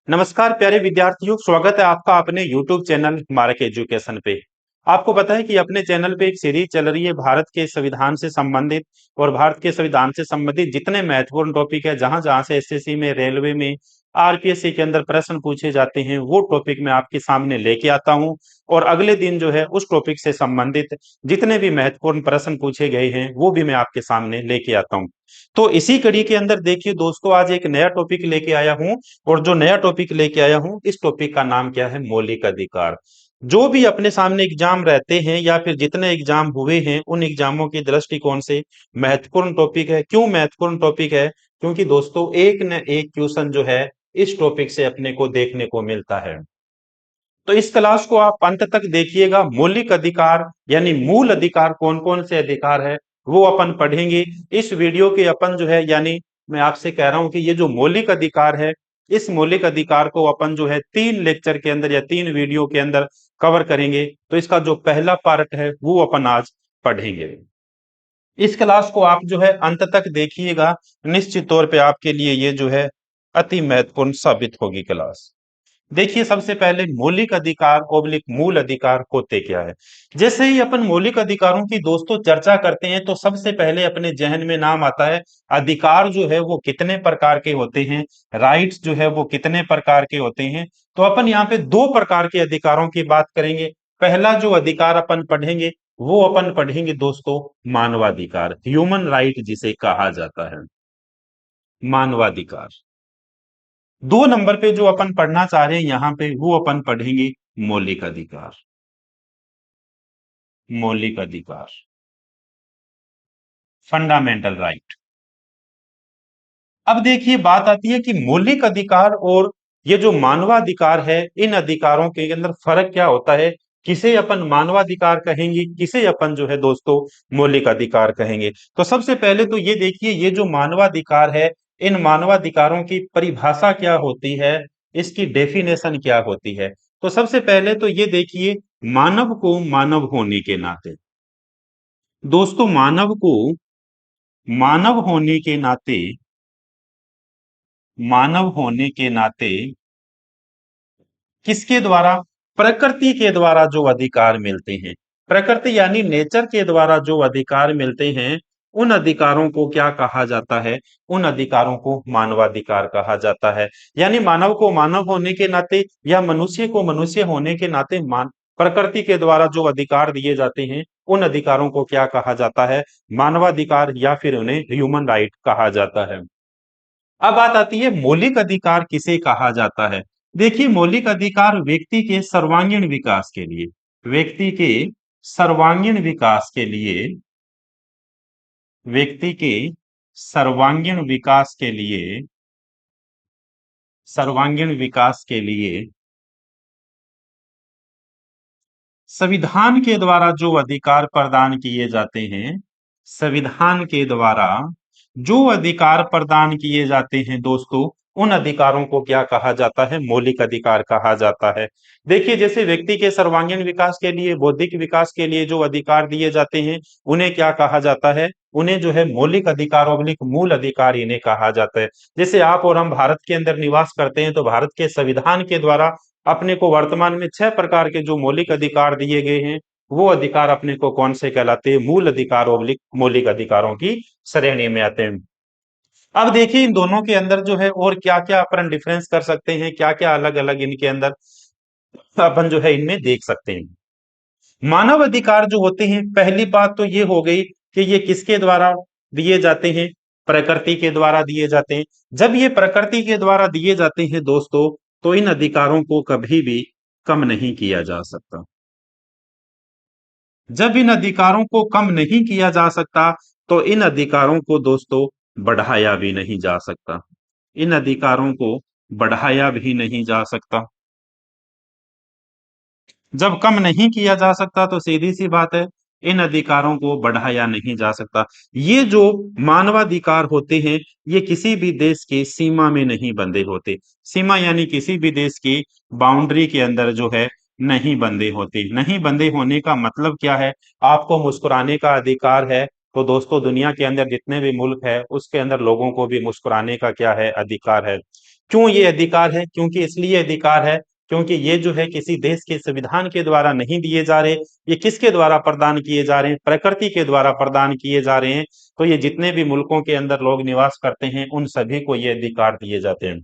नमस्कार प्यारे विद्यार्थियों, स्वागत है आपका अपने YouTube चैनल मारक एजुकेशन पे। आपको पता है कि अपने चैनल पे एक सीरीज चल रही है भारत के संविधान से संबंधित और भारत के संविधान से संबंधित जितने महत्वपूर्ण टॉपिक है, जहां-जहां से एसएससी में, रेलवे में, आरपीएससी के अंदर प्रश्न पूछे जाते हैं, वो टॉपिक मैं आपके सामने लेके आता हूं। और अगले दिन जो है उस टॉपिक से संबंधित जितने भी महत्वपूर्ण प्रश्न पूछे गए हैं, वो भी मैं आपके सामने लेके आता हूं। तो इसी कड़ी के अंदर देखिए दोस्तों, आज एक नया टॉपिक लेके आया हूं। और जो नया टॉपिक लेके आया हूं, इस टॉपिक का नाम क्या है? मौलिक अधिकार। जो भी अपने सामने एग्जाम रहते हैं या फिर जितने एग्जाम हुए हैं, उन एग्जामों के दृष्टिकोण से महत्वपूर्ण टॉपिक है। क्यों महत्वपूर्ण टॉपिक है? क्योंकि दोस्तों एक न एक क्वेश्चन जो है इस टॉपिक से अपने को देखने को मिलता है। तो इस क्लास को आप अंत तक देखिएगा। मौलिक अधिकार यानी मूल अधिकार कौन कौन से अधिकार है, वो अपन पढ़ेंगे। इस वीडियो के अपन जो है, यानी मैं आपसे कह रहा हूं कि ये जो मौलिक अधिकार है, इस मौलिक अधिकार को अपन जो है 3 लेक्चर के अंदर या 3 वीडियो के अंदर कवर करेंगे। तो इसका जो पहला पार्ट है वो अपन आज पढ़ेंगे। इस क्लास को आप जो है अंत तक देखिएगा। निश्चित तौर पे आपके लिए ये जो है अति महत्वपूर्ण साबित होगी क्लास। देखिए, सबसे पहले मौलिक अधिकार ओब्लिक मूल अधिकार होते क्या है। जैसे ही अपन मौलिक अधिकारों की दोस्तों चर्चा करते हैं, तो सबसे पहले अपने जहन में नाम आता है अधिकार जो है वो कितने प्रकार के होते हैं, राइट्स जो है वो कितने प्रकार के होते हैं। तो अपन यहाँ पे 2 प्रकार के अधिकारों की बात करेंगे। पहला जो अधिकार अपन पढ़ेंगे, वो अपन पढ़ेंगे दोस्तों मानवाधिकार, ह्यूमन राइट जिसे कहा जाता है, मानवाधिकार। 2 नंबर पे जो अपन पढ़ना चाह रहे हैं यहाँ पे, वो अपन पढ़ेंगे मौलिक अधिकार। मौलिक अधिकार, फंडामेंटल राइट। अब देखिए, बात आती है कि मौलिक अधिकार और ये जो मानवाधिकार है, इन अधिकारों के अंदर फर्क क्या होता है। किसे अपन मानवाधिकार कहेंगे, किसे अपन जो है दोस्तों मौलिक अधिकार कहेंगे। तो सबसे पहले तो ये देखिए, ये जो मानवाधिकार है, इन मानवाधिकारों की परिभाषा क्या होती है, इसकी डेफिनेशन क्या होती है। तो सबसे पहले तो ये देखिए, मानव को मानव होने के नाते, दोस्तों मानव होने के नाते, मानव होने के नाते किसके द्वारा? प्रकृति के द्वारा जो अधिकार मिलते हैं, प्रकृति यानी नेचर के द्वारा जो अधिकार मिलते हैं, उन अधिकारों को क्या कहा जाता है? उन अधिकारों को मानवाधिकार कहा जाता है। यानी मानव को मानव होने के नाते या मनुष्य को मनुष्य होने के नाते मान प्रकृति के द्वारा जो अधिकार दिए जाते हैं, उन अधिकारों को क्या कहा जाता है? मानवाधिकार, या फिर उन्हें ह्यूमन राइट कहा जाता है। अब बात आती है मौलिक अधिकार किसे कहा जाता है। देखिए, मौलिक अधिकार व्यक्ति के सर्वांगीण विकास के लिए, व्यक्ति के सर्वांगीण विकास के लिए, व्यक्ति के सर्वांगीण विकास के लिए, सर्वांगीण विकास के लिए संविधान के द्वारा जो अधिकार प्रदान किए जाते हैं, संविधान के द्वारा जो अधिकार प्रदान किए जाते हैं दोस्तों, उन अधिकारों को क्या कहा जाता है? मौलिक अधिकार कहा जाता है। देखिए, जैसे व्यक्ति के सर्वांगीण विकास के लिए, बौद्धिक विकास के लिए जो अधिकार दिए जाते हैं, उन्हें क्या कहा जाता है? उन्हें जो है मौलिक अधिकार ऑब्लिक मूल अधिकार इन्हें कहा जाता है। जैसे आप और हम भारत के अंदर निवास करते हैं, तो भारत के संविधान के द्वारा अपने को वर्तमान में 6 प्रकार के जो मौलिक अधिकार दिए गए हैं, वो अधिकार अपने को कौन से कहलाते हैं? मूल अधिकार ऑब्लिक मौलिक अधिकारों की श्रेणी में आते हैं। अब देखिए, इन दोनों के अंदर जो है और क्या क्या अपन डिफरेंस कर सकते हैं, क्या क्या अलग अलग इनके अंदर अपन जो है इनमें देख सकते हैं। मानव अधिकार जो होते हैं, पहली बात तो ये हो गई कि ये किसके द्वारा दिए जाते हैं? प्रकृति के द्वारा दिए जाते हैं। जब ये प्रकृति के द्वारा दिए जाते हैं दोस्तों, तो इन अधिकारों को कभी भी कम नहीं किया जा सकता। जब इन अधिकारों को कम नहीं किया जा सकता, तो इन अधिकारों को दोस्तों बढ़ाया भी नहीं जा सकता। इन अधिकारों को बढ़ाया भी नहीं जा सकता। जब कम नहीं किया जा सकता, तो सीधी सी बात है, इन अधिकारों को बढ़ाया नहीं जा सकता। ये जो मानवाधिकार होते हैं, ये किसी भी देश के सीमा में नहीं बंधे होते। सीमा यानी किसी भी देश की बाउंड्री के अंदर जो है नहीं बंधे होते। नहीं बंधे होने का मतलब क्या है? आपको मुस्कुराने का अधिकार है, तो दोस्तों दुनिया के अंदर जितने भी मुल्क है उसके अंदर लोगों को भी मुस्कुराने का क्या है, अधिकार है। क्यों ये अधिकार है? क्योंकि इसलिए अधिकार है क्योंकि ये जो है किसी देश के संविधान के द्वारा नहीं दिए जा रहे, ये किसके द्वारा प्रदान किए जा रहे हैं? प्रकृति के द्वारा प्रदान किए जा रहे हैं। तो ये जितने भी मुल्कों के अंदर लोग निवास करते हैं उन सभी को ये अधिकार दिए जाते हैं।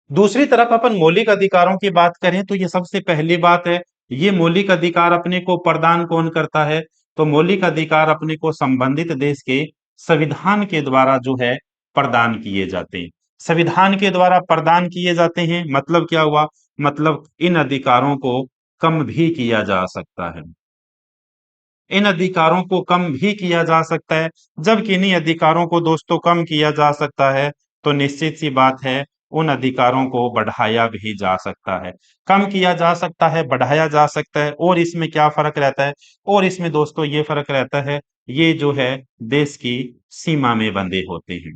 दूसरी तरफ अपन मौलिक अधिकारों की बात करें तो ये सबसे पहली बात है, ये मौलिक अधिकार अपने को प्रदान कौन करता है? तो मौलिक अधिकार अपने को संबंधित देश के संविधान के द्वारा जो है प्रदान किए जाते हैं। संविधान के द्वारा प्रदान किए जाते हैं मतलब क्या हुआ? मतलब इन अधिकारों को कम भी किया जा सकता है। इन अधिकारों को कम भी किया जा सकता है। जब किन्हीं अधिकारों को दोस्तों कम किया जा सकता है तो निश्चित सी बात है उन अधिकारों को बढ़ाया भी जा सकता है। कम किया जा सकता है, बढ़ाया जा सकता है, और इसमें क्या फर्क रहता है? और इसमें दोस्तों ये फर्क रहता है, ये जो है देश की सीमा में बंधे होते हैं।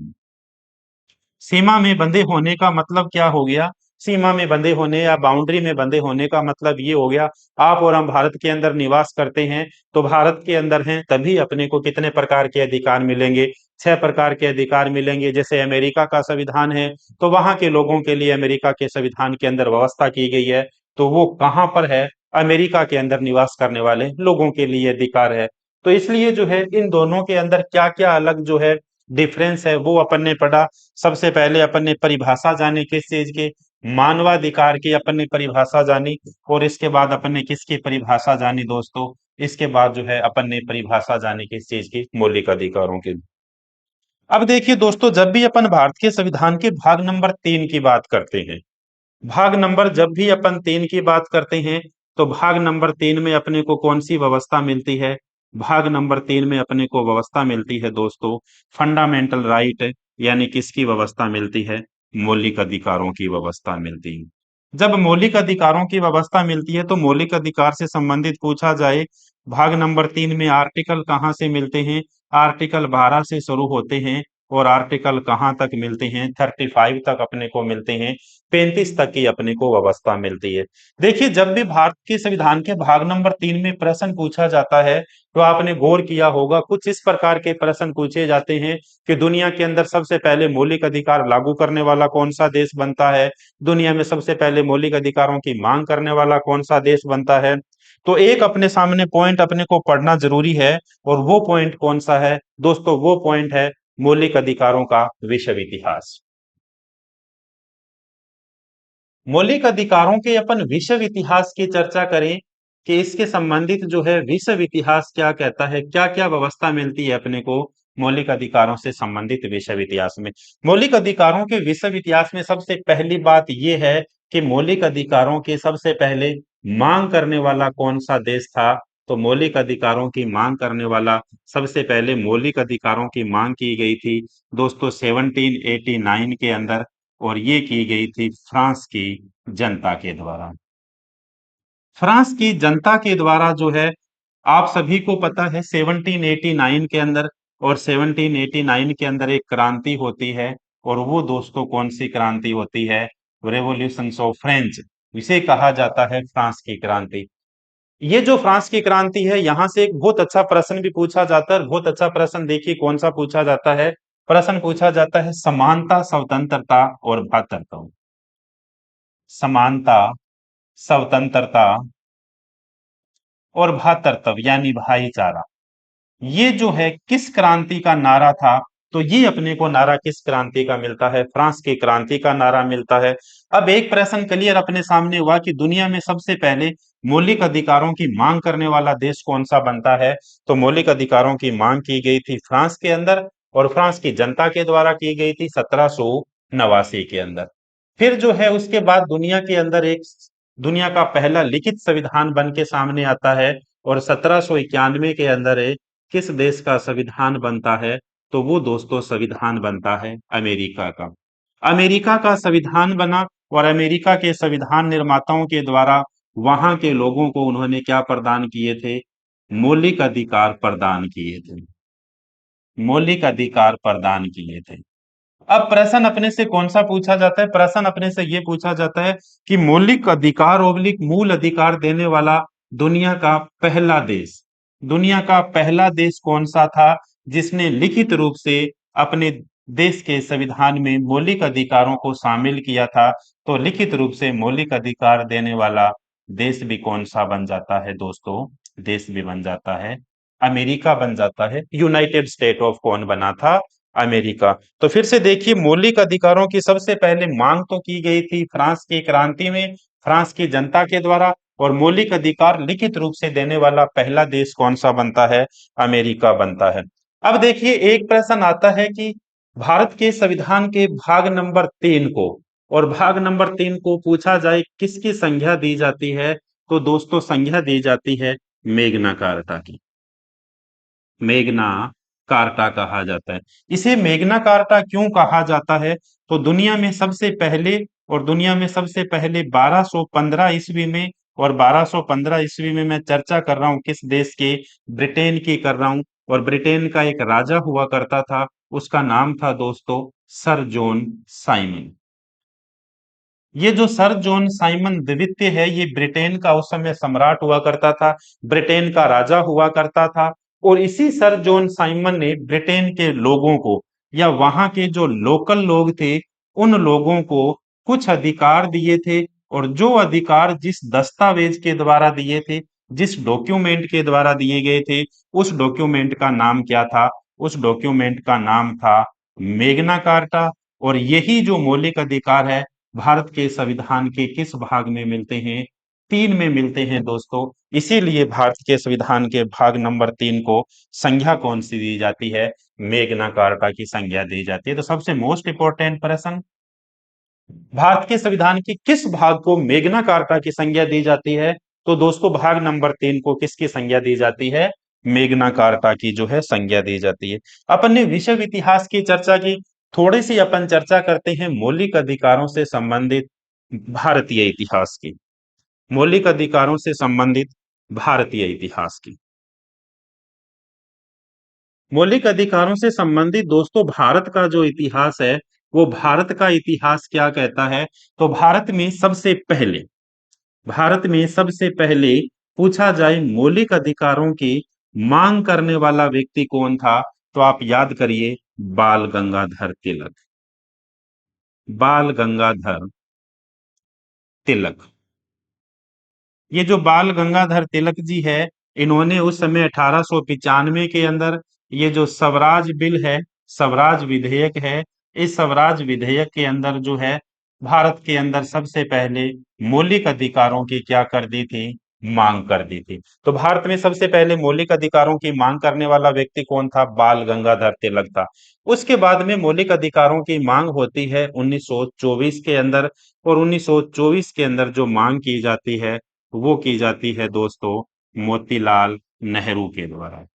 सीमा में बंधे होने का मतलब क्या हो गया? सीमा में बंधे होने या बाउंड्री में बंधे होने का मतलब ये हो गया, आप और हम भारत के अंदर निवास करते हैं तो भारत के अंदर हैं तभी अपने को कितने प्रकार के अधिकार मिलेंगे? 6 प्रकार के अधिकार मिलेंगे। जैसे अमेरिका का संविधान है तो वहां के लोगों के लिए अमेरिका के संविधान के अंदर व्यवस्था की गई है, तो वो कहां पर है? अमेरिका के अंदर निवास करने वाले लोगों के लिए अधिकार है। तो इसलिए जो है इन दोनों के अंदर क्या क्या अलग जो है डिफरेंस है वो अपन ने पढ़ा। सबसे पहले अपन ने परिभाषा जानी किस चीज की? मानवाधिकार की अपन ने परिभाषा जानी। और इसके बाद अपन ने किसकी परिभाषा जानी दोस्तों? इसके बाद जो है अपन ने परिभाषा जानी किस चीज की? मौलिक अधिकारों की। अब देखिए दोस्तों, जब भी अपन भारत के संविधान के भाग नंबर 3 की बात करते हैं, भाग नंबर जब भी अपन 3 की बात करते हैं तो भाग नंबर 3 में अपने को कौन सी व्यवस्था मिलती है? भाग नंबर 3 में अपने को व्यवस्था मिलती है दोस्तों फंडामेंटल राइट, यानी किसकी व्यवस्था मिलती है? मौलिक अधिकारों की व्यवस्था मिलती है। जब मौलिक अधिकारों की व्यवस्था मिलती है तो मौलिक अधिकार से संबंधित पूछा जाए, भाग नंबर 3 में आर्टिकल कहाँ से मिलते हैं? आर्टिकल 12 से शुरू होते हैं और आर्टिकल कहाँ तक मिलते हैं? 35 तक अपने को मिलते हैं। 35 तक की अपने को व्यवस्था मिलती है। देखिए, जब भी भारत के संविधान के भाग नंबर 3 में प्रश्न पूछा जाता है तो आपने गौर किया होगा कुछ इस प्रकार के प्रश्न पूछे जाते हैं कि दुनिया के अंदर सबसे पहले मौलिक अधिकार लागू करने वाला कौन सा देश बनता है? दुनिया में सबसे पहले मौलिक अधिकारों की मांग करने वाला कौन सा देश बनता है? तो एक अपने सामने पॉइंट अपने को पढ़ना जरूरी है, और वो पॉइंट कौन सा है दोस्तों? वो पॉइंट है मौलिक अधिकारों का विश्व इतिहास। मौलिक अधिकारों के अपन विश्व इतिहास की चर्चा करें कि इसके संबंधित जो है विश्व इतिहास क्या कहता है, क्या क्या व्यवस्था मिलती है अपने को मौलिक अधिकारों से संबंधित विश्व इतिहास में। मौलिक अधिकारों के विश्व इतिहास में सबसे पहली बात यह है कि मौलिक अधिकारों के सबसे पहले मांग करने वाला कौन सा देश था? तो मौलिक अधिकारों की मांग करने वाला, सबसे पहले मौलिक अधिकारों की मांग की गई थी दोस्तों 1789 के अंदर, और ये की गई थी फ्रांस की जनता के द्वारा। फ्रांस की जनता के द्वारा जो है, आप सभी को पता है 1789 के अंदर, और 1789 के अंदर एक क्रांति होती है, और वो दोस्तों कौन सी क्रांति होती है? रेवोल्यूशन ऑफ फ्रेंच, इसे कहा जाता है फ्रांस की क्रांति। ये जो फ्रांस की क्रांति है, यहां से एक बहुत अच्छा प्रश्न भी पूछा जाता है। बहुत अच्छा प्रश्न देखिए कौन सा पूछा जाता है। प्रश्न पूछा जाता है समानता, स्वतंत्रता और भ्रातृत्व। समानता, स्वतंत्रता और भ्रातृत्व यानी भाईचारा, ये जो है किस क्रांति का नारा था? तो ये अपने को नारा किस क्रांति का मिलता है? फ्रांस की क्रांति का नारा मिलता है। अब एक प्रश्न क्लियर अपने सामने हुआ कि दुनिया में सबसे पहले मौलिक अधिकारों की मांग करने वाला देश कौन सा बनता है? तो मौलिक अधिकारों की मांग की गई थी फ्रांस के अंदर, और फ्रांस की जनता के द्वारा की गई थी 1789 के अंदर। फिर जो है उसके बाद दुनिया के अंदर एक, दुनिया का पहला लिखित संविधान बन के सामने आता है, और 1791 के अंदर एक किस देश का संविधान बनता है? तो वो दोस्तों संविधान बनता है अमेरिका का। अमेरिका का संविधान बना, और अमेरिका के संविधान निर्माताओं के द्वारा वहां के लोगों को उन्होंने क्या प्रदान किए थे? मौलिक अधिकार प्रदान किए थे। मौलिक अधिकार प्रदान किए थे। अब प्रश्न अपने से कौन सा पूछा जाता है? प्रश्न अपने से ये पूछा जाता है कि मौलिक अधिकार ओब्लिक मूल अधिकार देने वाला दुनिया का पहला देश, दुनिया का पहला देश कौन सा था? जिसने लिखित रूप से अपने देश के संविधान में मौलिक अधिकारों को शामिल किया था। तो लिखित रूप से मौलिक अधिकार देने वाला देश भी कौन सा बन जाता है दोस्तों? देश भी बन जाता है अमेरिका बन जाता है। यूनाइटेड स्टेट ऑफ कौन बना था? अमेरिका। तो फिर से देखिए, मौलिक अधिकारों की सबसे पहले मांग तो की गई थी फ्रांस की क्रांति में, फ्रांस की जनता के द्वारा। और मौलिक अधिकार लिखित रूप से देने वाला पहला देश कौन सा बनता है? अमेरिका बनता है। अब देखिए, एक प्रश्न आता है कि भारत के संविधान के भाग नंबर 3 को, और भाग नंबर 3 को पूछा जाए किसकी संज्ञा दी जाती है, तो दोस्तों संज्ञा दी जाती है मेग्ना कार्टा की। मेग्ना कार्टा कहा जाता है। इसे मेग्ना कार्टा क्यों कहा जाता है? तो दुनिया में सबसे पहले, और दुनिया में सबसे पहले 1215 ईस्वी में, और 1215 ईस्वी में मैं चर्चा कर रहा हूं किस देश के? ब्रिटेन की कर रहा हूं। और ब्रिटेन का एक राजा हुआ करता था, उसका नाम था दोस्तों सर जॉन साइमन। ये जो सर जॉन साइमन द्वितीय है, ये ब्रिटेन का उस समय सम्राट हुआ करता था, ब्रिटेन का राजा हुआ करता था। और इसी सर जॉन साइमन ने ब्रिटेन के लोगों को, या वहां के जो लोकल लोग थे, उन लोगों को कुछ अधिकार दिए थे। और जो अधिकार जिस दस्तावेज के द्वारा दिए थे, जिस डॉक्यूमेंट के द्वारा दिए गए थे, उस डॉक्यूमेंट का नाम क्या था? उस डॉक्यूमेंट का नाम था मेग्ना कार्टा। और यही जो मौलिक अधिकार है, भारत के संविधान के किस भाग में मिलते हैं? 3 में मिलते हैं दोस्तों। इसीलिए भारत के संविधान के भाग नंबर 3 को संज्ञा कौन सी दी जाती है? मेग्ना कार्टा की संज्ञा दी जाती है। तो सबसे मोस्ट इंपोर्टेंट प्रश्न, भारत के संविधान के किस भाग को मेग्ना कार्टा की संज्ञा दी जाती है? तो दोस्तों भाग नंबर 3 को किसकी संज्ञा दी जाती है? मेग्ना कार्टा की जो है संज्ञा दी जाती है। अपन ने विश्व इतिहास की चर्चा की, थोड़ी सी अपन चर्चा करते हैं मौलिक अधिकारों से संबंधित भारतीय इतिहास की। मौलिक अधिकारों से संबंधित भारतीय इतिहास की। मौलिक अधिकारों से संबंधित दोस्तों भारत का जो इतिहास है, वो भारत का इतिहास क्या कहता है? तो भारत में सबसे पहले पूछा जाए मौलिक अधिकारों की मांग करने वाला व्यक्ति कौन था? तो आप याद करिए, बाल गंगाधर तिलक। बाल गंगाधर तिलक। ये जो बाल गंगाधर तिलक जी है, इन्होंने उस समय 1895 के अंदर ये जो स्वराज बिल है, स्वराज विधेयक है, इस स्वराज विधेयक के अंदर जो है भारत के अंदर सबसे पहले मौलिक अधिकारों की क्या कर दी थी? मांग कर दी थी। तो भारत में सबसे पहले मौलिक अधिकारों की मांग करने वाला व्यक्ति कौन था? बाल गंगाधर तिलक था। उसके बाद में मौलिक अधिकारों की मांग होती है 1924 के अंदर, और 1924 के अंदर जो मांग की जाती है, वो की जाती है दोस्तों मोतीलाल नेहरू के द्वारा।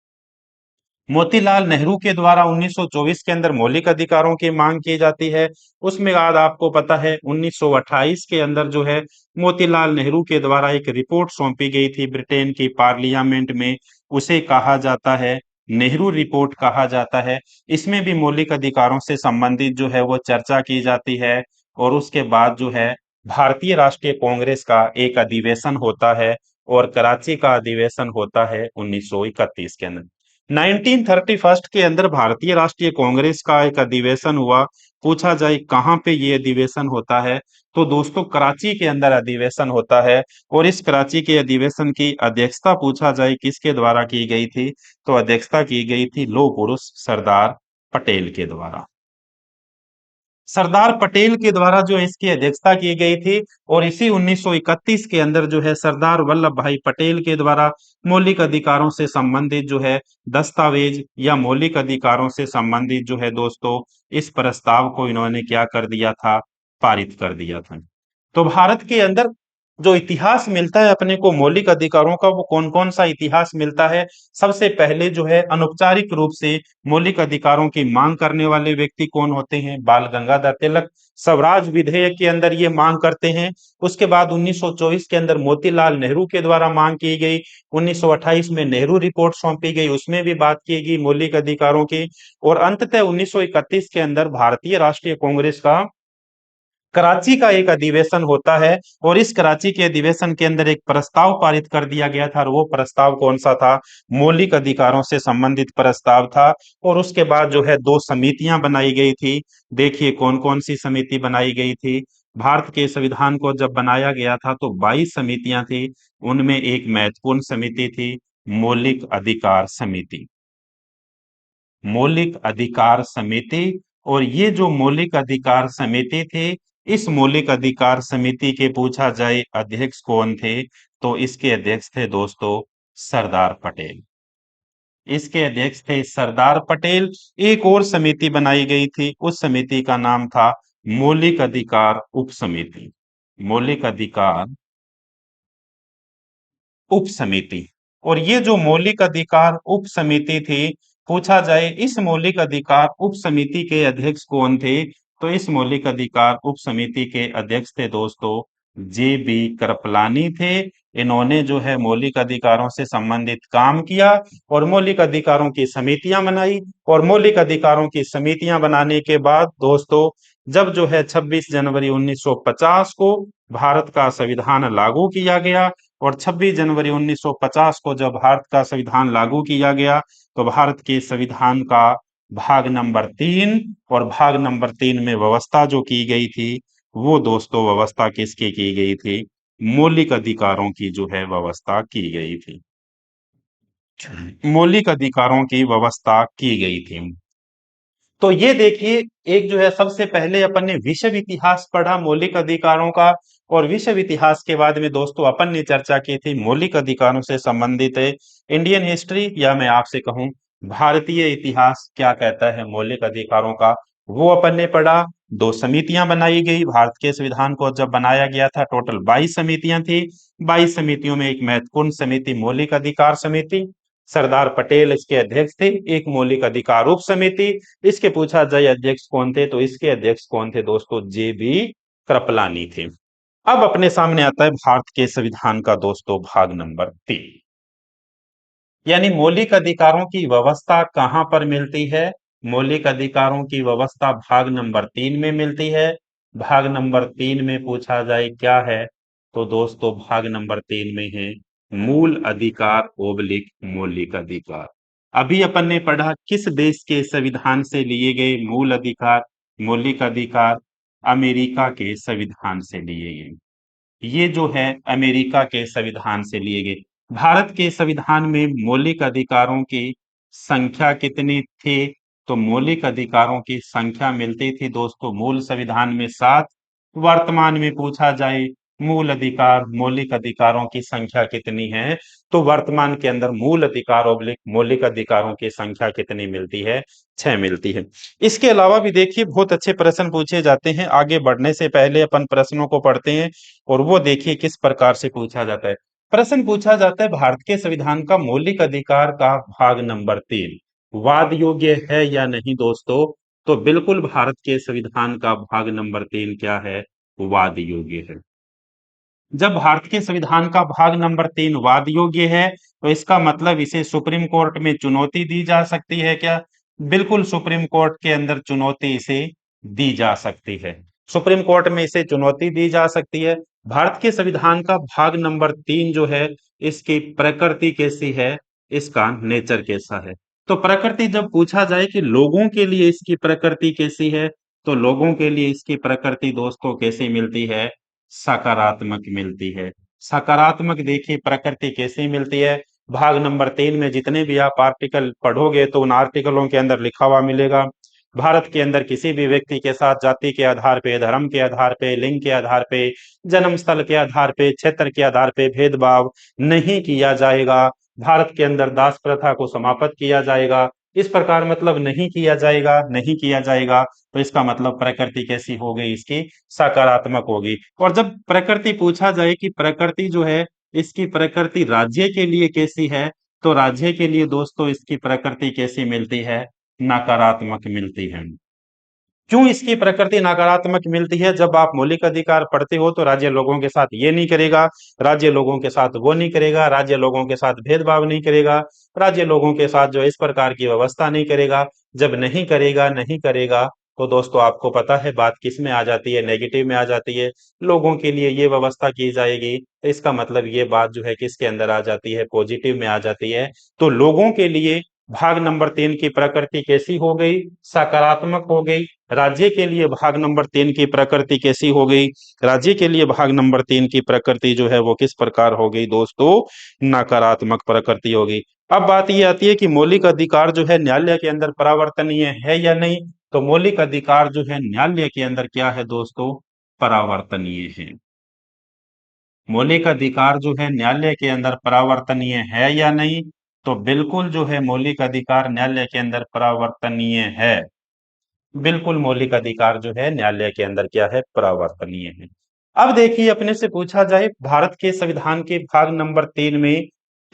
मोतीलाल नेहरू के द्वारा 1924 के अंदर मौलिक अधिकारों की मांग की जाती है। उसमें बाद आपको पता है 1928 के अंदर जो है मोतीलाल नेहरू के द्वारा एक रिपोर्ट सौंपी गई थी ब्रिटेन की पार्लियामेंट में, उसे कहा जाता है नेहरू रिपोर्ट कहा जाता है। इसमें भी मौलिक अधिकारों से संबंधित जो है वो चर्चा की जाती है। और उसके बाद जो है भारतीय राष्ट्रीय कांग्रेस का एक अधिवेशन होता है, और कराची का अधिवेशन होता है 1931 के अंदर। 1931 के अंदर भारतीय राष्ट्रीय कांग्रेस का एक अधिवेशन हुआ। पूछा जाए कहाँ पे ये अधिवेशन होता है, तो दोस्तों कराची के अंदर अधिवेशन होता है। और इस कराची के अधिवेशन की अध्यक्षता पूछा जाए किसके द्वारा की गई थी, तो अध्यक्षता की गई थी लौह पुरुष सरदार पटेल के द्वारा। सरदार पटेल के द्वारा जो इसकी अध्यक्षता की गई थी। और इसी 1931 के अंदर जो है सरदार वल्लभ भाई पटेल के द्वारा मौलिक अधिकारों से संबंधित जो है दस्तावेज, या मौलिक अधिकारों से संबंधित जो है दोस्तों इस प्रस्ताव को इन्होंने क्या कर दिया था? पारित कर दिया था। तो भारत के अंदर जो इतिहास मिलता है अपने को मौलिक अधिकारों का, वो कौन कौन सा इतिहास मिलता है? सबसे पहले जो है अनौपचारिक रूप से मौलिक अधिकारों की मांग करने वाले व्यक्ति कौन होते हैं? बाल गंगाधर तिलक, स्वराज विधेयक के अंदर ये मांग करते हैं। उसके बाद 1924 के अंदर मोतीलाल नेहरू के द्वारा मांग की गई। 1928 में नेहरू रिपोर्ट सौंपी गई, उसमें भी बात की गई मौलिक अधिकारों की। और अंततः 1931 के अंदर भारतीय राष्ट्रीय कांग्रेस का कराची का एक अधिवेशन होता है और इस कराची के अधिवेशन के अंदर एक प्रस्ताव पारित कर दिया गया था और वो प्रस्ताव कौन सा था? मौलिक अधिकारों से संबंधित प्रस्ताव था। और उसके बाद जो है दो समितियां बनाई गई थी। देखिए कौन कौन सी समिति बनाई गई थी। भारत के संविधान को जब बनाया गया था तो 22 समितियां थी। उनमें एक महत्वपूर्ण समिति थी मौलिक अधिकार समिति। मौलिक अधिकार समिति। और ये जो मौलिक अधिकार समिति थी, इस मौलिक अधिकार समिति के पूछा जाए अध्यक्ष कौन थे, तो इसके अध्यक्ष थे दोस्तों सरदार पटेल। इसके अध्यक्ष थे सरदार पटेल। एक और समिति बनाई गई थी, उस समिति का नाम था मौलिक अधिकार उप समिति। मौलिक अधिकार उप समिति। और ये जो मौलिक अधिकार उप समिति थी, पूछा जाए इस मौलिक अधिकार उप समिति के अध्यक्ष कौन थे, तो इस मौलिक अधिकार उप समिति के अध्यक्ष थे दोस्तों जे बी कृपलानी थे। इन्होंने जो है मौलिक अधिकारों से संबंधित काम किया और मौलिक अधिकारों की समितियां बनाई। और मौलिक अधिकारों की समितियां बनाने के बाद दोस्तों जब जो है 26 जनवरी 1950 को भारत का संविधान लागू किया गया, और 26 जनवरी 1950 को जब भारत का संविधान लागू किया गया तो भारत के संविधान का भाग नंबर 3 और भाग नंबर 3 में व्यवस्था जो की गई थी, वो दोस्तों व्यवस्था किसकी की गई थी? मौलिक अधिकारों की जो है व्यवस्था की गई थी। मौलिक अधिकारों की व्यवस्था की गई थी। तो ये देखिए, एक जो है सबसे पहले अपन ने विश्व इतिहास पढ़ा मौलिक अधिकारों का। और विश्व इतिहास के बाद में दोस्तों अपन ने चर्चा की थी मौलिक अधिकारों से संबंधित है इंडियन हिस्ट्री, या मैं आपसे कहूं भारतीय इतिहास क्या कहता है मौलिक अधिकारों का, वो अपन ने पढ़ा। दो समितियां बनाई गई। भारत के संविधान को जब बनाया गया था टोटल 22 समितियां थी। 22 समितियों में एक महत्वपूर्ण समिति मौलिक अधिकार समिति, सरदार पटेल इसके अध्यक्ष थे। एक मौलिक अधिकार उप समिति, इसके पूछा जाए अध्यक्ष कौन थे, तो इसके अध्यक्ष कौन थे दोस्तों? जे बी कृपलानी थे। अब अपने सामने आता है भारत के संविधान का दोस्तों भाग नंबर 3, यानी मौलिक अधिकारों की व्यवस्था कहां पर मिलती है? मौलिक अधिकारों की व्यवस्था भाग नंबर 3 में मिलती है। भाग नंबर 3 में पूछा जाए क्या है, तो दोस्तों भाग नंबर 3 में है मूल अधिकार ओब्लिक मौलिक अधिकार। अभी अपन ने पढ़ा किस देश के संविधान से लिए गए मूल अधिकार मौलिक अधिकार? अमेरिका के संविधान से लिए गए। ये जो है अमेरिका के संविधान से लिए गए। भारत के संविधान में मौलिक अधिकारों की संख्या कितनी थी? तो मौलिक अधिकारों की संख्या मिलती थी दोस्तों मूल संविधान में 7। वर्तमान में पूछा जाए मूल अधिकार मौलिक अधिकारों की संख्या कितनी है, तो वर्तमान के अंदर मूल अधिकार ऑब्लिक मौलिक अधिकारों की संख्या कितनी मिलती है? 6 मिलती है। इसके अलावा भी देखिए बहुत अच्छे प्रश्न पूछे जाते हैं। आगे बढ़ने से पहले अपन प्रश्नों को पढ़ते हैं और वो देखिए किस प्रकार से पूछा जाता है। प्रश्न पूछा जाता है भारत के संविधान का मौलिक अधिकार का भाग नंबर 3 वाद योग्य है या नहीं दोस्तों? तो बिल्कुल भारत के संविधान का भाग नंबर 3 क्या है? वाद योग्य है। जब भारत के संविधान का भाग नंबर 3 वाद योग्य है, तो इसका मतलब इसे सुप्रीम कोर्ट में चुनौती दी जा सकती है क्या? बिल्कुल सुप्रीम कोर्ट के अंदर चुनौती इसे दी जा सकती है। सुप्रीम कोर्ट में इसे चुनौती दी जा सकती है। भारत के संविधान का भाग नंबर 3 जो है, इसकी प्रकृति कैसी है, इसका नेचर कैसा है? तो प्रकृति जब पूछा जाए कि लोगों के लिए इसकी प्रकृति कैसी है, तो लोगों के लिए इसकी प्रकृति दोस्तों कैसी मिलती है? सकारात्मक मिलती है। सकारात्मक देखिए प्रकृति कैसी मिलती है? भाग नंबर 3 में जितने भी आप आर्टिकल पढ़ोगे तो उन आर्टिकलों के अंदर लिखा हुआ मिलेगा भारत के अंदर किसी भी व्यक्ति के साथ जाति के आधार पे, धर्म के आधार पे, लिंग के आधार पे, जन्म स्थल के आधार पे, क्षेत्र के आधार पे भेदभाव नहीं किया जाएगा। भारत के अंदर दास प्रथा को समाप्त किया जाएगा। इस प्रकार मतलब नहीं किया जाएगा, नहीं किया जाएगा, तो इसका मतलब प्रकृति कैसी हो गई? इसकी सकारात्मक होगी। और जब प्रकृति पूछा जाए कि प्रकृति जो है, इसकी प्रकृति राज्य के लिए कैसी है, तो राज्य के लिए दोस्तों इसकी प्रकृति कैसी मिलती है? नकारात्मक मिलती है। क्यों इसकी प्रकृति नकारात्मक मिलती है? जब आप मौलिक अधिकार पढ़ते हो तो राज्य लोगों के साथ ये नहीं करेगा, राज्य लोगों के साथ वो नहीं करेगा, राज्य लोगों के साथ भेदभाव नहीं करेगा, राज्य लोगों के साथ जो इस प्रकार की व्यवस्था नहीं करेगा। जब नहीं करेगा, नहीं करेगा, तो दोस्तों आपको पता है बात किस में आ जाती है, नेगेटिव में आ जाती है। लोगों के लिए ये व्यवस्था की जाएगी, तो इसका मतलब ये बात जो है किसके अंदर आ जाती है, पॉजिटिव में आ जाती है। तो लोगों के लिए भाग नंबर 3 की प्रकृति कैसी हो गई, सकारात्मक हो गई। राज्य के लिए भाग नंबर 3 की प्रकृति कैसी हो गई, राज्य के लिए भाग नंबर 3 की प्रकृति जो है वो किस प्रकार हो गई दोस्तों, नकारात्मक प्रकृति होगी। अब बात ये आती है कि मौलिक अधिकार जो है न्यायालय के अंदर परावर्तनीय है या नहीं। तो मौलिक अधिकार जो है न्यायालय के अंदर क्या है दोस्तों, परावर्तनीय है। मौलिक अधिकार जो है न्यायालय के अंदर परावर्तनीय है या नहीं। तो बिल्कुल जो है मौलिक अधिकार न्यायालय के अंदर परावर्तनीय है। बिल्कुल मौलिक अधिकार जो है न्यायालय के अंदर क्या है, परावर्तनीय है। अब देखिए अपने से पूछा जाए भारत के संविधान के भाग नंबर 3 में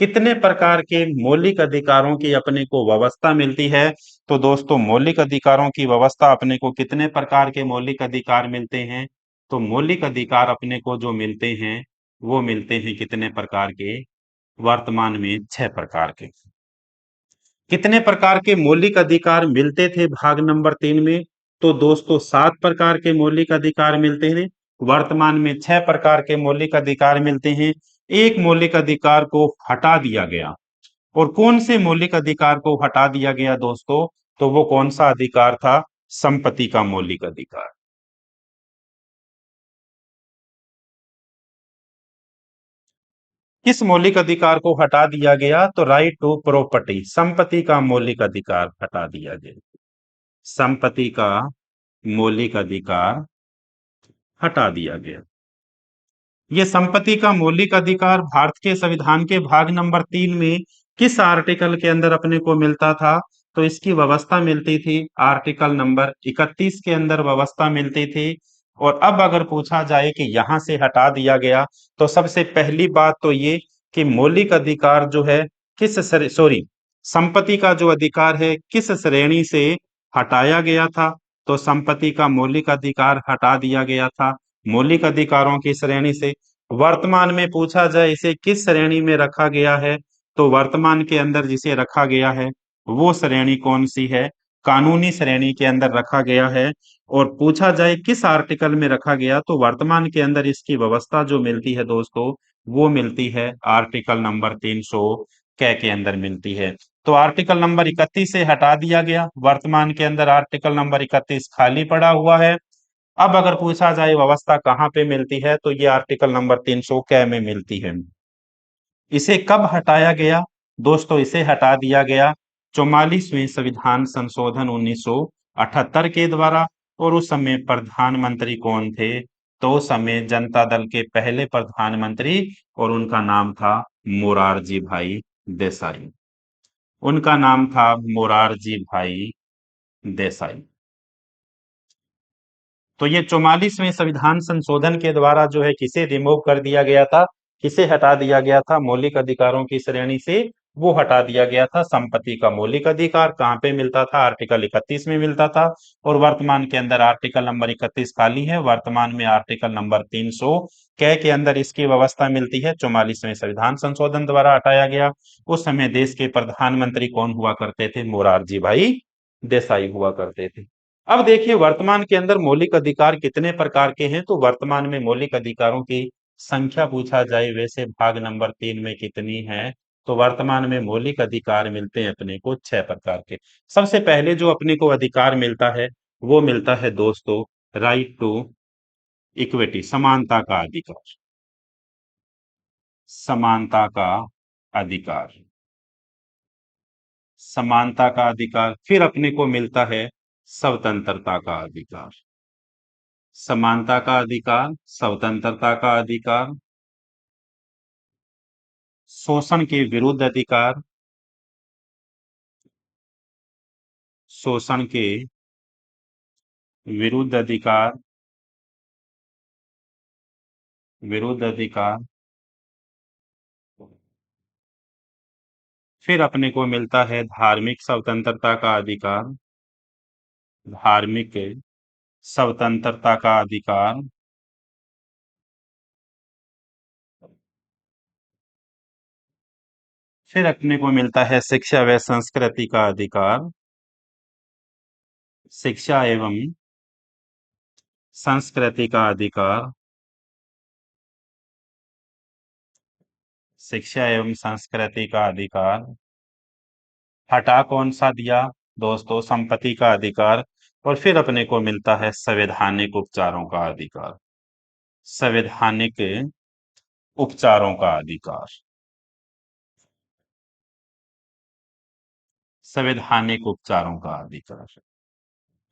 कितने प्रकार के मौलिक अधिकारों की अपने को व्यवस्था मिलती है। तो दोस्तों मौलिक अधिकारों की व्यवस्था अपने को कितने प्रकार के मौलिक अधिकार मिलते हैं। तो मौलिक अधिकार अपने को जो मिलते हैं वो मिलते हैं कितने प्रकार के, वर्तमान में 6 प्रकार के। कितने प्रकार के मौलिक अधिकार मिलते थे भाग नंबर 3 में। तो दोस्तों 7 प्रकार के मौलिक अधिकार मिलते हैं। वर्तमान में 6 प्रकार के मौलिक अधिकार मिलते हैं। एक मौलिक अधिकार को हटा दिया गया। और कौन से मौलिक अधिकार को हटा दिया गया दोस्तों, तो वो कौन सा अधिकार था, संपत्ति का मौलिक अधिकार। किस मौलिक अधिकार को हटा दिया गया, तो राइट टू प्रॉपर्टी, संपत्ति का मौलिक अधिकार हटा दिया गया। संपत्ति का मौलिक अधिकार हटा दिया गया। ये संपत्ति का मौलिक अधिकार भारत के संविधान के भाग नंबर 3 में किस आर्टिकल के अंदर अपने को मिलता था। तो इसकी व्यवस्था मिलती थी आर्टिकल नंबर 31 के अंदर व्यवस्था मिलती थी। और अब अगर पूछा जाए कि यहां से हटा दिया गया, तो सबसे पहली बात तो ये कि मौलिक अधिकार जो है किस सॉरी, संपत्ति का जो अधिकार है किस श्रेणी से हटाया गया था। तो संपत्ति का मौलिक अधिकार हटा दिया गया था मौलिक अधिकारों की श्रेणी से। वर्तमान में पूछा जाए इसे किस श्रेणी में रखा गया है, तो वर्तमान के अंदर जिसे रखा गया है वो श्रेणी कौन सी है, कानूनी श्रेणी के अंदर रखा गया है। और पूछा जाए किस आर्टिकल में रखा गया, तो वर्तमान के अंदर इसकी व्यवस्था जो मिलती है दोस्तों वो मिलती है आर्टिकल नंबर 300 के अंदर मिलती है। तो आर्टिकल नंबर 31 से हटा दिया गया, वर्तमान के अंदर आर्टिकल नंबर 31 खाली पड़ा हुआ है। अब अगर पूछा जाए व्यवस्था कहाँ पे मिलती है, तो ये आर्टिकल नंबर 300 कै में मिलती है। इसे कब हटाया गया दोस्तों, इसे हटा दिया गया 44वें संविधान संशोधन 1978 के द्वारा। और उस समय प्रधानमंत्री कौन थे, तो उस समय जनता दल के पहले प्रधानमंत्री, और उनका नाम था मोरारजी भाई देसाई। उनका नाम था मोरारजी भाई देसाई। तो ये 44वें संविधान संशोधन के द्वारा जो है किसे रिमूव कर दिया गया था, किसे हटा दिया गया था मौलिक अधिकारों की श्रेणी से, वो हटा दिया गया था संपत्ति का मौलिक अधिकार। कहाँ पे मिलता था, आर्टिकल 31 में मिलता था। और वर्तमान के अंदर आर्टिकल नंबर 31 खाली है, वर्तमान में आर्टिकल नंबर 300 के अंदर इसकी व्यवस्था मिलती है। 44वें संविधान संशोधन द्वारा हटाया गया। उस समय देश के प्रधानमंत्री कौन हुआ करते थे, मोरारजी भाई देसाई हुआ करते थे। अब देखिए वर्तमान के अंदर मौलिक अधिकार कितने प्रकार के हैं, तो वर्तमान में मौलिक अधिकारों की संख्या पूछा जाए वैसे भाग नंबर 3 में कितनी है, तो वर्तमान में मौलिक अधिकार मिलते हैं अपने को 6 प्रकार के। सबसे पहले जो अपने को अधिकार मिलता है वो मिलता है दोस्तों राइट टू इक्विटी, समानता का अधिकार। समानता का अधिकार, समानता का अधिकार। फिर अपने को मिलता है स्वतंत्रता का अधिकार। समानता का अधिकार, स्वतंत्रता का अधिकार, शोषण के विरुद्ध अधिकार, शोषण के विरुद्ध अधिकार, विरुद्ध अधिकार। फिर अपने को मिलता है धार्मिक स्वतंत्रता का अधिकार, धार्मिक स्वतंत्रता का अधिकार। फिर अपने को मिलता है शिक्षा व संस्कृति का अधिकार। शिक्षा एवं संस्कृति का अधिकार, शिक्षा एवं संस्कृति का अधिकार। हटा कौन सा दिया दोस्तों? संपत्ति का अधिकार। और फिर अपने को मिलता है संवैधानिक उपचारों का अधिकार, संवैधानिक उपचारों का अधिकार, संवैधानिक उपचारों का अधिकार।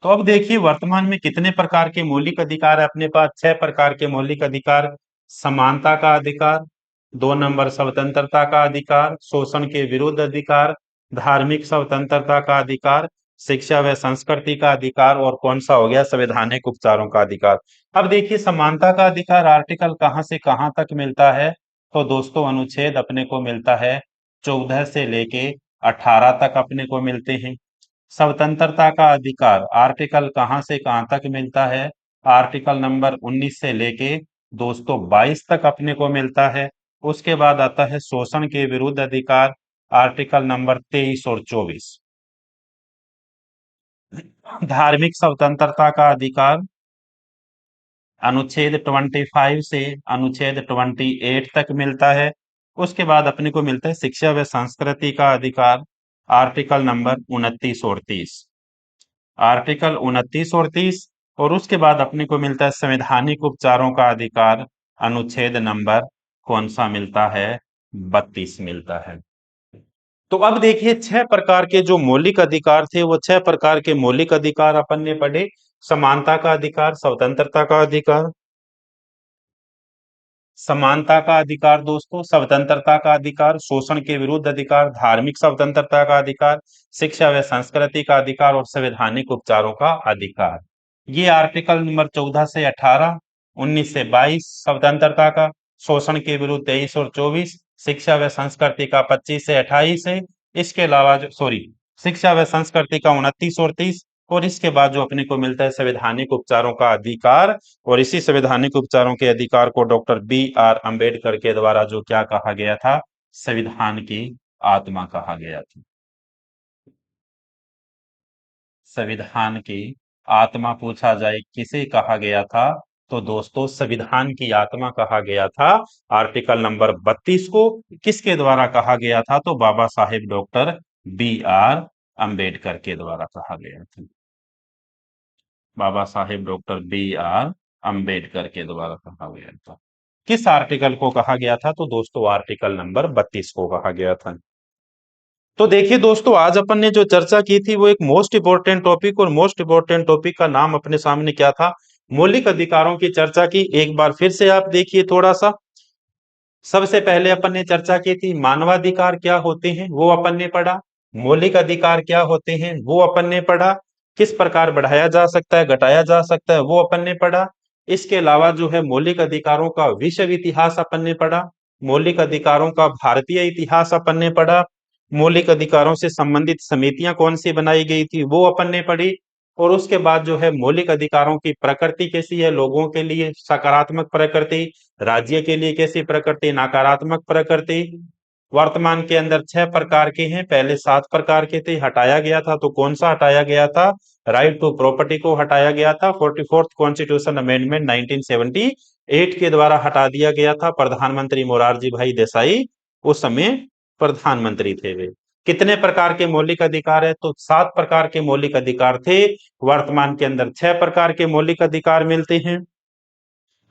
तो अब देखिए वर्तमान में कितने प्रकार के मौलिक अधिकार है अपने पास? 6 प्रकार के मौलिक अधिकार। समानता का अधिकार, 2 नंबर स्वतंत्रता का अधिकार, शोषण के विरुद्ध अधिकार, धार्मिक स्वतंत्रता का अधिकार, शिक्षा व संस्कृति का अधिकार, और कौन सा हो गया? संवैधानिक उपचारों का अधिकार। अब देखिए समानता का अधिकार आर्टिकल कहां से कहां तक मिलता है? तो दोस्तों अनुच्छेद अपने को मिलता है 14 से लेके 18 तक अपने को मिलते हैं। स्वतंत्रता का अधिकार आर्टिकल कहां से कहां तक मिलता है? आर्टिकल नंबर 19 से लेके दोस्तों 22 तक अपने को मिलता है। उसके बाद आता है शोषण के विरुद्ध अधिकार, आर्टिकल नंबर 23 और 24। धार्मिक स्वतंत्रता का अधिकार अनुच्छेद 25 से अनुच्छेद 28 तक मिलता है। उसके बाद अपने को मिलता है शिक्षा व संस्कृति का अधिकार, आर्टिकल नंबर 29 और 30। आर्टिकल 29 और 30। और उसके बाद अपने को मिलता है संवैधानिक उपचारों का अधिकार, अनुच्छेद नंबर कौन सा मिलता है? 32 मिलता है। तो अब देखिए 6 प्रकार के जो मौलिक अधिकार थे वो 6 प्रकार के मौलिक अधिकार अपन ने पढ़े। समानता का अधिकार, स्वतंत्रता का अधिकार, समानता का अधिकार दोस्तों, स्वतंत्रता का अधिकार, शोषण के विरुद्ध अधिकार, धार्मिक स्वतंत्रता का अधिकार, शिक्षा व संस्कृति का अधिकार, और संवैधानिक उपचारों का अधिकार। ये आर्टिकल नंबर 14 से 18, 19 से 22 स्वतंत्रता का, शोषण के विरुद्ध 23 और 24, शिक्षा व संस्कृति का 25 से 28 है। इसके अलावा जो सॉरी शिक्षा व संस्कृति का 29 और 30। और इसके बाद जो अपने को मिलता है संवैधानिक उपचारों का अधिकार। और इसी संवैधानिक उपचारों के अधिकार को डॉक्टर B.R. अम्बेडकर के द्वारा जो क्या कहा गया था? संविधान की आत्मा कहा गया था। संविधान की आत्मा पूछा जाए किसे कहा गया था? तो दोस्तों संविधान की आत्मा कहा गया था आर्टिकल नंबर 32 को। किसके द्वारा कहा गया था? तो बाबा साहेब डॉक्टर B.R. अम्बेडकर के द्वारा कहा गया था। Baba Saheb doctor B.R. अम्बेडकर के द्वारा कहा गया था। किस आर्टिकल को कहा गया था? तो दोस्तों आर्टिकल नंबर 32 को कहा गया था। तो देखिए दोस्तों आज अपन ने जो चर्चा की थी वो एक मोस्ट इंपोर्टेंट टॉपिक, और मोस्ट इंपोर्टेंट टॉपिक का नाम अपने सामने क्या था? मौलिक अधिकारों की चर्चा की। एक बार फिर से आप देखिए थोड़ा सा। सबसे पहले अपन ने चर्चा की थी मानवाधिकार क्या होते हैं, वो अपन ने पढ़ा। मौलिक अधिकार क्या होते हैं वो अपन ने पढ़ा। किस प्रकार बढ़ाया जा सकता है, घटाया जा सकता है, वो अपन ने पढ़ा। इसके अलावा जो है मौलिक अधिकारों का विश्व इतिहास अपन ने पढ़ा। मौलिक अधिकारों का भारतीय इतिहास अपन ने पढ़ा। मौलिक अधिकारों से संबंधित समितियां कौन सी बनाई गई थी वो अपन ने पढ़ी। और उसके बाद जो है मौलिक अधिकारों की प्रकृति कैसी है, लोगों के लिए सकारात्मक प्रकृति, राज्य के लिए कैसी प्रकृति, नकारात्मक प्रकृति। वर्तमान के अंदर 6 प्रकार के हैं, पहले 7 प्रकार के थे, हटाया गया था। तो कौन सा हटाया गया था? राइट टू प्रॉपर्टी को हटाया गया था। 44th कॉन्स्टिट्यूशन अमेंडमेंट 1978 के द्वारा हटा दिया गया था। प्रधानमंत्री मोरारजी भाई देसाई उस समय प्रधानमंत्री थे वे। कितने प्रकार के मौलिक अधिकार है? तो 7 प्रकार के मौलिक अधिकार थे। वर्तमान के अंदर 6 प्रकार के मौलिक अधिकार मिलते हैं।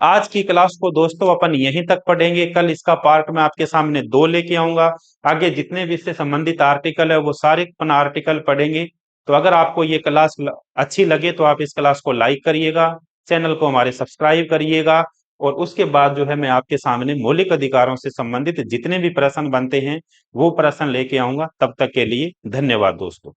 आज की क्लास को दोस्तों अपन यहीं तक पढ़ेंगे। कल इसका पार्ट मैं आपके सामने 2 लेके आऊंगा। आगे जितने भी इससे संबंधित आर्टिकल है वो सारे अपन आर्टिकल पढ़ेंगे। तो अगर आपको ये क्लास अच्छी लगे तो आप इस क्लास को लाइक करिएगा, चैनल को हमारे सब्सक्राइब करिएगा। और उसके बाद जो है मैं आपके सामने मौलिक अधिकारों से संबंधित जितने भी प्रश्न बनते हैं वो प्रश्न लेके आऊंगा। तब तक के लिए धन्यवाद दोस्तों।